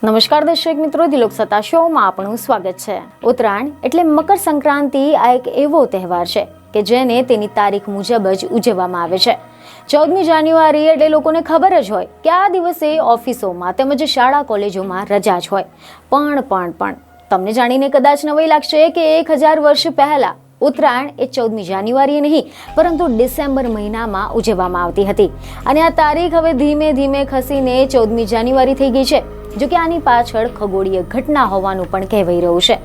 નમસ્કાર દર્શક મિત્રો, દિલોક સત્તા શોમાં આપનું સ્વાગત છે। ઉત્તરાયણ એટલે મકર સંક્રાંતિ આ એક એવો તહેવાર છે કે જેને તેની તારીખ મુજબ જ ઉજવવામાં આવે છે। 14મી જાન્યુઆરી એટલે લોકોને ખબર જ હોય કે આ દિવસે ઓફિસોમાં તેમજ શાળા કોલેજોમાં રજા જ હોય। પણ તમને જાણીને કદાચ નવાઈ લાગશે કે 1000 વર્ષ પહેલા ઉત્તરાયણ એ 14મી જાન્યુઆરીએ નહીં પરંતુ ડિસેમ્બર મહિનામાં ઉજવવામાં આવતી હતી અને આ તારીખ હવે ધીમે ધીમે ખસીને 14મી જાન્યુઆરી થઈ ગઈ છે। જો કે આની પાછળ ખગોળીય ઘટના હોવાનું પણ કહેવાઈ રહ્યું છે।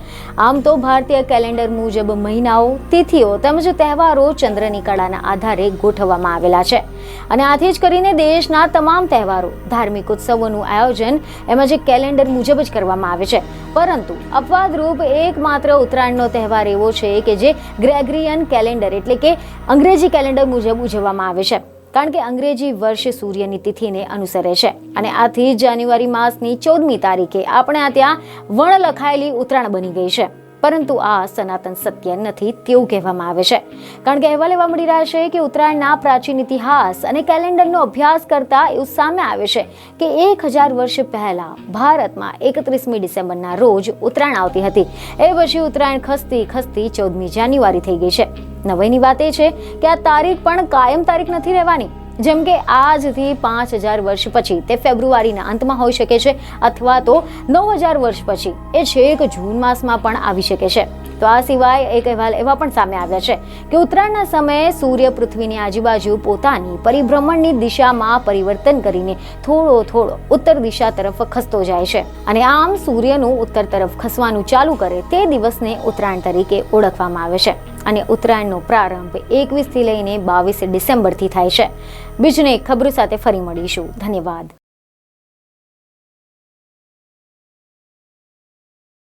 આમ તો ભારતીય કેલેન્ડર મુજબ મહિનાઓ, તિથિઓ તેમજ તહેવારો ચંદ્રની કળાના આધારે ગોઠવવામાં આવેલા છે અને આથી જ કરીને દેશના તમામ તહેવારો, ધાર્મિક ઉત્સવોનું આયોજન એમાં જે કેલેન્ડર મુજબ જ કરવામાં આવે છે। પરંતુ અપવાદરૂપ એકમાત્ર ઉત્તરાયણનો તહેવાર એવો છે કે જે ગ્રેગરિયન કેલેન્ડર એટલે કે અંગ્રેજી કેલેન્ડર મુજબ ઉજવવામાં આવે છે, કારણ કે અંગ્રેજી વર્ષ સૂર્યની તિથિને અનુસરે છે અને આથી જાન્યુઆરી માસની 14મી તારીખે આપણે ત્યાં વણ લખાયેલી ઉત્તરાયણ બની ગઈ છે। પરંતુ આ સનાતન સત્ય નથી તેવું કહેવામાં આવે છે, કારણ કે અહેવાલ એવા મળી રહ્યા છે કે ઉત્તરાયણના પ્રાચીન ઇતિહાસ અને કેલેન્ડરનો અભ્યાસ કરતા એવું સામે આવે છે કે 1000 વર્ષ પહેલા ભારતમાં 31મી ડિસેમ્બરના રોજ ઉત્તરાયણ આવતી હતી। એ પછી ઉત્તરાયણ ખસતી 14મી જાન્યુઆરી થઈ ગઈ છે। નવાઈની વાત એ છે કે આ તારીખ પણ કાયમ તારીખ નથી રહેવાની। જેમ કે આજથી 5000 વર્ષ પછી તે ફેબ્રુઆરીના અંતમાં હોઈ શકે છે અથવા તો 9000 વર્ષ પછી એ છેક જૂન માસમાં પણ આવી શકે છે। તો આ સિવાય એક અહેવાલ એવા પણ સામે આવ્યા છે કે ઉત્તરાયણના સમયે સૂર્ય પૃથ્વીની આજુબાજુ પોતાની પરિભ્રમણની દિશામાં પરિવર્તન કરીને થોડો ઉત્તર દિશા તરફ ખસતો જાય છે અને આમ સૂર્યનું ઉત્તર તરફ ખસવાનું ચાલુ કરે તે દિવસને ઉત્તરાયણ તરીકે ઓળખવામાં આવે છે અને ઉત્તરાયણનો પ્રારંભ 21 થી લઈને 22 ડિસેમ્બરથી થાય છે। બીજને ખબરો સાથે ફરી મળીશું। ધન્યવાદ।